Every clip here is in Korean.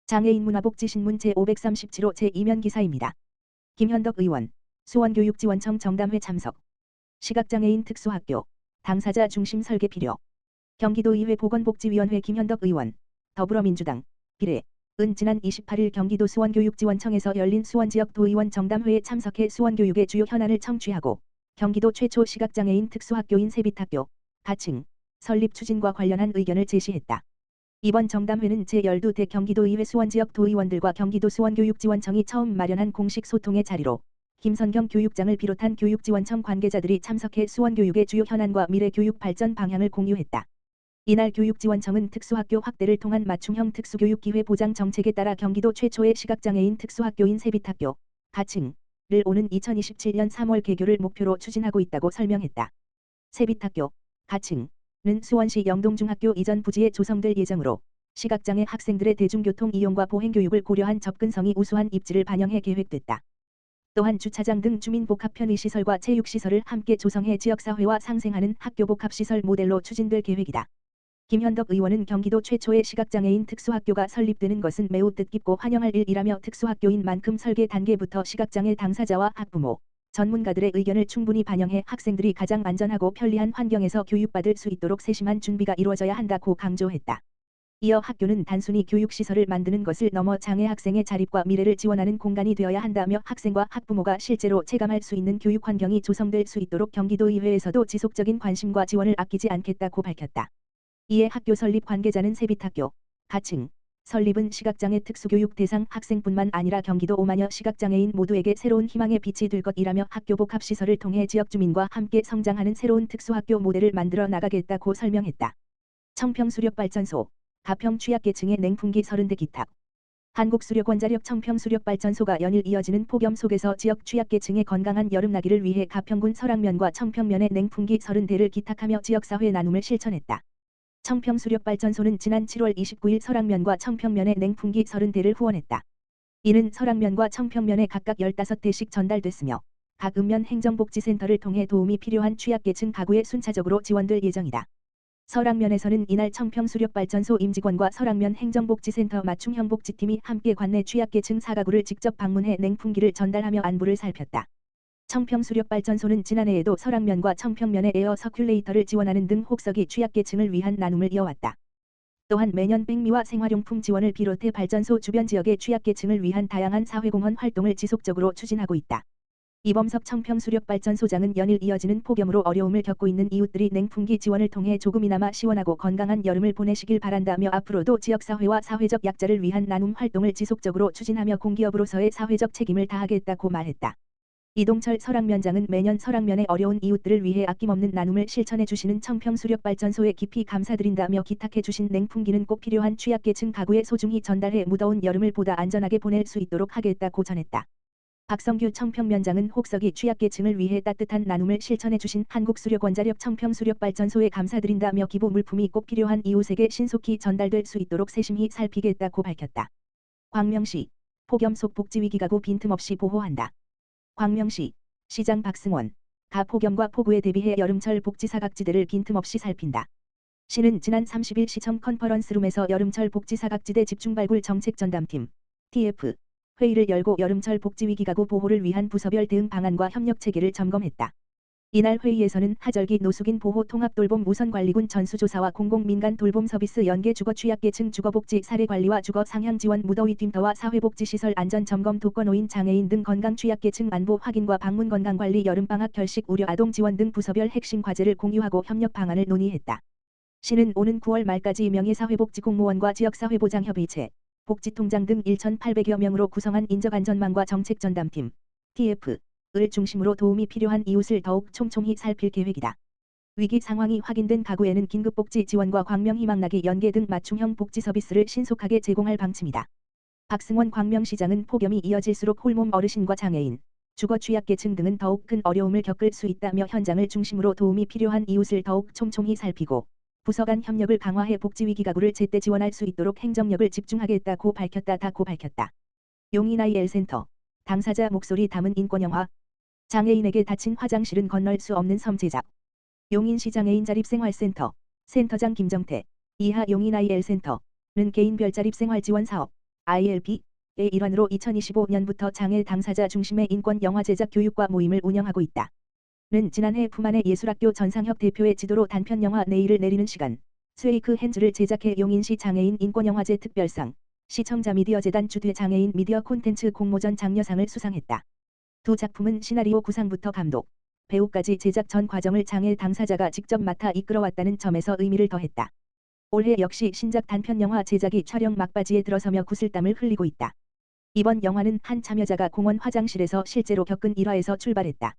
장애인 문화복지신문 제537호 제2면 기사입니다. 김현덕 의원, 수원교육지원청 정담회 참석. 시각장애인 특수학교, 당사자 중심 설계 필요. 경기도의회 보건복지위원회 김현덕 의원, 더불어민주당, 비례, 은 지난 28일 경기도 수원교육지원청에서 열린 수원지역 도의원 정담회에 참석해 수원교육의 주요 현안을 청취하고 경기도 최초 시각장애인 특수학교인 세빛학교, 가칭, 설립 추진과 관련한 의견을 제시했다. 이번 정담회는 제12대 경기도의회 수원지역 도의원들과 경기도 수원교육지원청이 처음 마련한 공식 소통의 자리로 김선경 교육장을 비롯한 교육지원청 관계자들이 참석해 수원교육의 주요 현안과 미래 교육 발전 방향을 공유했다. 이날 교육지원청은 특수학교 확대를 통한 맞춤형 특수교육 기회 보장 정책에 따라 경기도 최초의 시각장애인 특수학교인 세빛학교, 가칭을 오는 2027년 3월 개교를 목표로 추진하고 있다고 설명했다. 세빛학교, 가칭 는 수원시 영동중학교 이전 부지에 조성될 예정으로 시각장애 학생들의 대중교통 이용과 보행교육을 고려한 접근성이 우수한 입지를 반영해 계획됐다. 또한 주차장 등 주민복합 편의시설과 체육시설을 함께 조성해 지역사회와 상생하는 학교복합시설 모델로 추진될 계획이다. 김현덕 의원은 경기도 최초의 시각장애인 특수학교가 설립되는 것은 매우 뜻깊고 환영할 일이라며 특수학교인 만큼 설계 단계부터 시각장애 당사자와 학부모, 전문가들의 의견을 충분히 반영해 학생들이 가장 안전하고 편리한 환경에서 교육받을 수 있도록 세심한 준비가 이루어져야 한다고 강조했다. 이어 학교는 단순히 교육시설을 만드는 것을 넘어 장애 학생의 자립과 미래를 지원하는 공간이 되어야 한다며 학생과 학부모가 실제로 체감할 수 있는 교육 환경이 조성될 수 있도록 경기도의회에서도 지속적인 관심과 지원을 아끼지 않겠다고 밝혔다. 이에 학교 설립 관계자는 세빛학교, 가칭, 설립은 시각장애 특수교육 대상 학생뿐만 아니라 경기도 5만여 시각장애인 모두에게 새로운 희망의 빛이 될 것이라며 학교복합시설을 통해 지역 주민과 함께 성장하는 새로운 특수학교 모델을 만들어 나가겠다고 설명했다. 청평수력발전소, 가평 취약계층의 냉풍기 30대 기탁. 한국수력원자력 청평수력발전소가 연일 이어지는 폭염 속에서 지역 취약계층의 건강한 여름나기를 위해 가평군 설악면과 청평면에 냉풍기 30대를 기탁하며 지역사회 나눔을 실천했다. 청평수력발전소는 지난 7월 29일 설악면과 청평면에 냉풍기 30대를 후원했다. 이는 설악면과 청평면에 각각 15대씩 전달됐으며 각 읍면 행정복지센터를 통해 도움이 필요한 취약계층 가구에 순차적으로 지원될 예정이다. 설악면에서는 이날 청평수력발전소 임직원과 설악면 행정복지센터 맞춤형 복지팀이 함께 관내 취약계층 4가구를 직접 방문해 냉풍기를 전달하며 안부를 살폈다. 청평수력발전소는 지난해에도 설악면과 청평면에 에어 서큘레이터를 지원하는 등 혹서기 취약계층을 위한 나눔을 이어왔다. 또한 매년 백미와 생활용품 지원을 비롯해 발전소 주변 지역의 취약계층을 위한 다양한 사회공헌 활동을 지속적으로 추진하고 있다. 이범석 청평수력발전소장은 연일 이어지는 폭염으로 어려움을 겪고 있는 이웃들이 냉풍기 지원을 통해 조금이나마 시원하고 건강한 여름을 보내시길 바란다며 앞으로도 지역사회와 사회적 약자를 위한 나눔 활동을 지속적으로 추진하며 공기업으로서의 사회적 책임을 다하겠다고 말했다. 이동철 설악면장은 매년 설악면의 어려운 이웃들을 위해 아낌없는 나눔을 실천해 주시는 청평수력발전소에 깊이 감사드린다며 기탁해 주신 냉풍기는 꼭 필요한 취약계층 가구에 소중히 전달해 무더운 여름을 보다 안전하게 보낼 수 있도록 하겠다고 전했다. 박성규 청평면장은 혹서기 취약계층을 위해 따뜻한 나눔을 실천해 주신 한국수력원자력 청평수력발전소에 감사드린다며 기부 물품이 꼭 필요한 이웃에게 신속히 전달될 수 있도록 세심히 살피겠다고 밝혔다. 광명시, 폭염 속 복지위기가구 빈틈없이 보호한다. 광명시, 시장 박승원, 가폭염과 폭우에 대비해 여름철 복지사각지대를 빈틈없이 살핀다. 시는 지난 30일 시청 컨퍼런스룸에서 여름철 복지사각지대 집중발굴 정책전담팀, TF, 회의를 열고 여름철 복지위기가구 보호를 위한 부서별 대응 방안과 협력체계를 점검했다. 이날 회의에서는 하절기 노숙인 보호 통합돌봄 우선관리군 전수조사와 공공민간 돌봄 서비스 연계 주거 취약계층 주거복지 사례관리와 주거 상향 지원 무더위 쉼터와 사회복지시설 안전점검 독거노인 장애인 등 건강 취약계층 안보 확인과 방문 건강관리 여름방학 결식 우려 아동 지원 등 부서별 핵심 과제를 공유하고 협력 방안을 논의했다. 시는 오는 9월 말까지 명예사회복지공무원과 지역사회보장협의체, 복지통장 등 1,800여 명으로 구성한 인적안전망과 정책전담팀, TF, 을 중심으로 도움이 필요한 이웃을 더욱 촘촘히 살필 계획이다. 위기 상황이 확인된 가구에는 긴급복지 지원과 광명희망나기 연계 등 맞춤형 복지 서비스를 신속하게 제공할 방침이다. 박승원 광명시장은 폭염이 이어질수록 홀몸 어르신과 장애인, 주거 취약계층 등은 더욱 큰 어려움을 겪을 수 있다며 현장을 중심으로 도움이 필요한 이웃을 더욱 촘촘히 살피고 부서 간 협력을 강화해 복지위기 가구를 제때 지원할 수 있도록 행정력을 집중하겠다고 밝혔다. 용인아이엘 센터, 당사자 목소리 담은 인권영화. 장애인에게 닫힌 화장실은 건널 수 없는 섬 제작. 용인시 장애인 자립생활센터, 센터장 김정태, 이하 용인아이엘 센터는 개인 별자립생활 지원 사업, ILP의 일환으로 2025년부터 장애 당사자 중심의 인권 영화 제작 교육과 모임을 운영하고 있다. 는 지난해 부만의 예술학교 전상혁 대표의 지도로 단편 영화 내일을 내리는 시간, 스웨이크 핸즈를 제작해 용인시 장애인 인권영화제 특별상, 시청자 미디어 재단 주최 장애인 미디어 콘텐츠 공모전 장려상을 수상했다. 두 작품은 시나리오 구상부터 감독, 배우까지 제작 전 과정을 장애 당사자가 직접 맡아 이끌어왔다는 점에서 의미를 더했다. 올해 역시 신작 단편 영화 제작이 촬영 막바지에 들어서며 구슬땀을 흘리고 있다. 이번 영화는 한 참여자가 공원 화장실에서 실제로 겪은 일화에서 출발했다.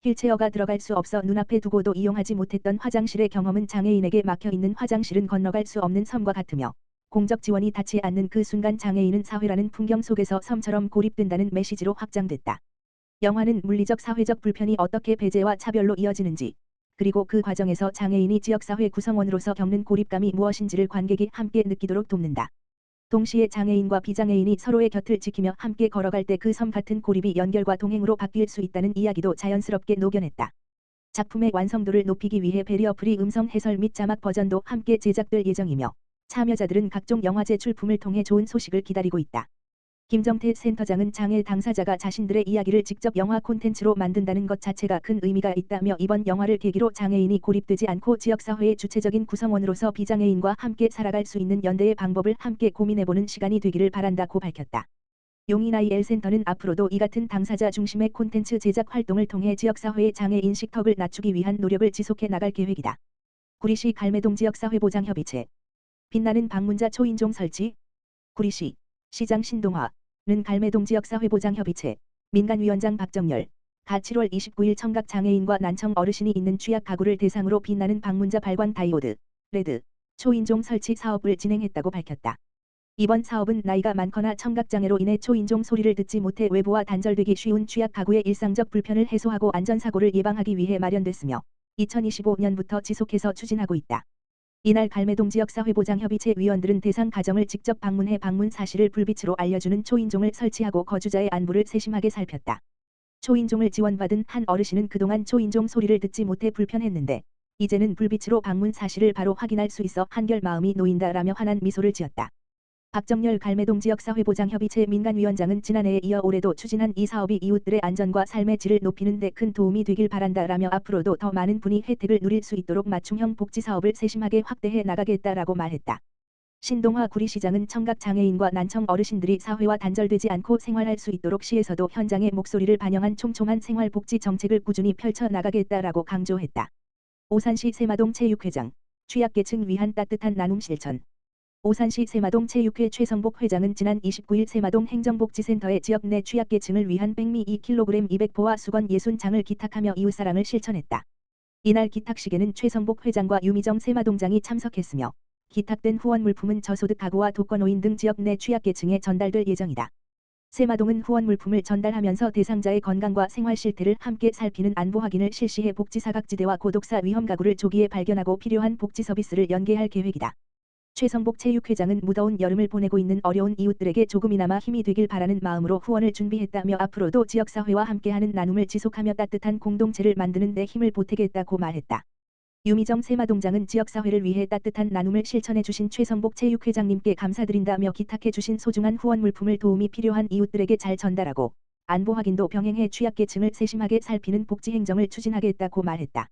휠체어가 들어갈 수 없어 눈앞에 두고도 이용하지 못했던 화장실의 경험은 장애인에게 막혀있는 화장실은 건너갈 수 없는 섬과 같으며, 공적 지원이 닿지 않는 그 순간 장애인은 사회라는 풍경 속에서 섬처럼 고립된다는 메시지로 확장됐다. 영화는 물리적 사회적 불편이 어떻게 배제와 차별로 이어지는지, 그리고 그 과정에서 장애인이 지역사회 구성원으로서 겪는 고립감이 무엇인지를 관객이 함께 느끼도록 돕는다. 동시에 장애인과 비장애인이 서로의 곁을 지키며 함께 걸어갈 때 그 섬 같은 고립이 연결과 동행으로 바뀔 수 있다는 이야기도 자연스럽게 녹여냈다. 작품의 완성도를 높이기 위해 배리어 프리 음성 해설 및 자막 버전도 함께 제작될 예정이며, 참여자들은 각종 영화제 출품을 통해 좋은 소식을 기다리고 있다. 김정태 센터장은 장애 당사자가 자신들의 이야기를 직접 영화 콘텐츠로 만든다는 것 자체가 큰 의미가 있다며 이번 영화를 계기로 장애인이 고립되지 않고 지역사회의 주체적인 구성원으로서 비장애인과 함께 살아갈 수 있는 연대의 방법을 함께 고민해보는 시간이 되기를 바란다고 밝혔다. 용인 IL 센터는 앞으로도 이 같은 당사자 중심의 콘텐츠 제작 활동을 통해 지역사회의 장애 인식턱을 낮추기 위한 노력을 지속해 나갈 계획이다. 구리시 갈매동 지역사회보장협의체 빛나는 방문자 초인종 설치. 구리시 시장 신동화는 갈매동 지역사회보장협의체 민간위원장 박정열 가 7월 29일 청각 장애인과 난청 어르신이 있는 취약 가구를 대상으로 빛나는 방문자 발광 다이오드 레드 초인종 설치 사업을 진행했다고 밝혔다. 이번 사업은 나이가 많거나 청각장애로 인해 초인종 소리를 듣지 못해 외부와 단절되기 쉬운 취약 가구의 일상적 불편을 해소하고 안전사고를 예방하기 위해 마련됐으며 2025년부터 지속해서 추진하고 있다. 이날 갈매동 지역사회보장협의체 위원들은 대상 가정을 직접 방문해 방문 사실을 불빛으로 알려주는 초인종을 설치하고 거주자의 안부를 세심하게 살폈다. 초인종을 지원받은 한 어르신은 그동안 초인종 소리를 듣지 못해 불편했는데 이제는 불빛으로 방문 사실을 바로 확인할 수 있어 한결 마음이 놓인다라며 환한 미소를 지었다. 박정열 갈매동 지역사회보장협의체 민간위원장은 지난해에 이어 올해도 추진한 이 사업이 이웃들의 안전과 삶의 질을 높이는 데 큰 도움이 되길 바란다라며 앞으로도 더 많은 분이 혜택을 누릴 수 있도록 맞춤형 복지사업을 세심하게 확대해 나가겠다라고 말했다. 신동화 구리시장은 청각장애인과 난청 어르신들이 사회와 단절되지 않고 생활할 수 있도록 시에서도 현장의 목소리를 반영한 촘촘한 생활복지 정책을 꾸준히 펼쳐 나가겠다라고 강조했다. 오산시 세마동 체육회장 취약계층 위한 따뜻한 나눔 실천. 오산시 세마동 체육회 최성복 회장은 지난 29일 세마동 행정복지센터에 지역 내 취약계층을 위한 백미 2kg 200포와 수건 60장을 기탁하며 이웃사랑을 실천했다. 이날 기탁식에는 최성복 회장과 유미정 세마동장이 참석했으며 기탁된 후원 물품은 저소득 가구와 독거노인 등 지역 내 취약계층에 전달될 예정이다. 세마동은 후원 물품을 전달하면서 대상자의 건강과 생활 실태를 함께 살피는 안보 확인을 실시해 복지사각지대와 고독사 위험 가구를 조기에 발견하고 필요한 복지 서비스를 연계할 계획이다. 최성복 체육회장은 무더운 여름을 보내고 있는 어려운 이웃들에게 조금이나마 힘이 되길 바라는 마음으로 후원을 준비했다며 앞으로도 지역사회와 함께하는 나눔을 지속하며 따뜻한 공동체를 만드는 데 힘을 보태겠다고 말했다. 유미정 세마동장은 지역사회를 위해 따뜻한 나눔을 실천해 주신 최성복 체육회장님께 감사드린다며 기탁해 주신 소중한 후원 물품을 도움이 필요한 이웃들에게 잘 전달하고 안보 확인도 병행해 취약계층을 세심하게 살피는 복지 행정을 추진하겠다고 말했다.